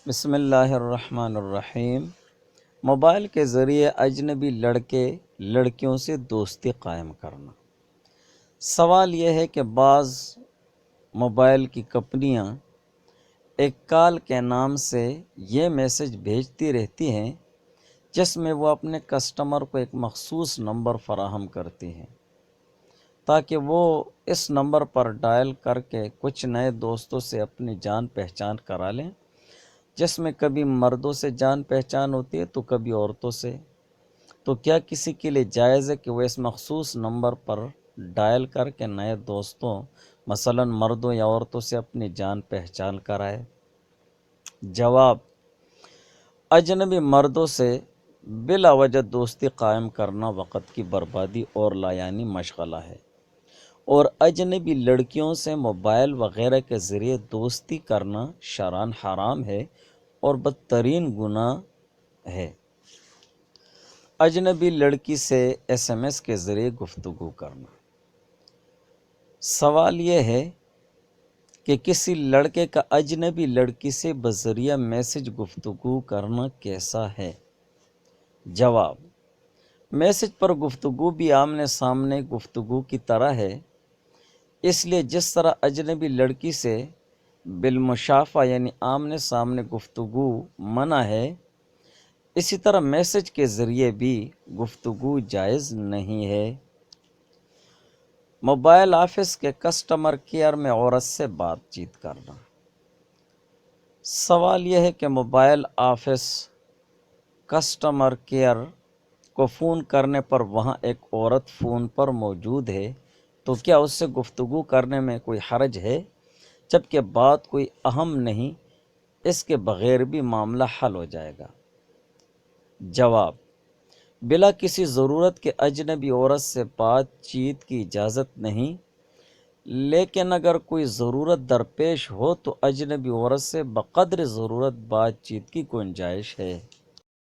بسم اللہ الرحمن الرحیم۔ موبائل کے ذریعے اجنبی لڑکے لڑکیوں سے دوستی قائم کرنا۔ سوال یہ ہے کہ بعض موبائل کی کمپنیاں ایک کال کے نام سے یہ میسج بھیجتی رہتی ہیں جس میں وہ اپنے کسٹمر کو ایک مخصوص نمبر فراہم کرتی ہیں تاکہ وہ اس نمبر پر ڈائل کر کے کچھ نئے دوستوں سے اپنی جان پہچان کرا لیں، جس میں کبھی مردوں سے جان پہچان ہوتی ہے تو کبھی عورتوں سے۔ تو کیا کسی کے لیے جائز ہے کہ وہ اس مخصوص نمبر پر ڈائل کر کے نئے دوستوں مثلا مردوں یا عورتوں سے اپنی جان پہچان کرائے؟ جواب: اجنبی مردوں سے بلا وجہ دوستی قائم کرنا وقت کی بربادی اور لایعنی مشغلہ ہے، اور اجنبی لڑکیوں سے موبائل وغیرہ کے ذریعے دوستی کرنا شرعاً حرام ہے اور بدترین گناہ ہے۔ اجنبی لڑکی سے SMS کے ذریعے گفتگو کرنا۔ سوال یہ ہے کہ کسی لڑکے کا اجنبی لڑکی سے بذریعہ میسج گفتگو کرنا کیسا ہے؟ جواب: میسج پر گفتگو بھی آمنے سامنے گفتگو کی طرح ہے، اس لیے جس طرح اجنبی لڑکی سے بالمشافہ یعنی آمنے سامنے گفتگو منع ہے، اسی طرح میسج کے ذریعے بھی گفتگو جائز نہیں ہے۔ موبائل آفس کے کسٹمر کیئر میں عورت سے بات چیت کرنا۔ سوال یہ ہے کہ موبائل آفس کسٹمر کیئر کو فون کرنے پر وہاں ایک عورت فون پر موجود ہے تو کیا اس سے گفتگو کرنے میں کوئی حرج ہے؟ جبکہ بات کوئی اہم نہیں، اس کے بغیر بھی معاملہ حل ہو جائے گا۔ جواب: بلا کسی ضرورت کے اجنبی عورت سے بات چیت کی اجازت نہیں، لیکن اگر کوئی ضرورت درپیش ہو تو اجنبی عورت سے بقدر ضرورت بات چیت کی گنجائش ہے۔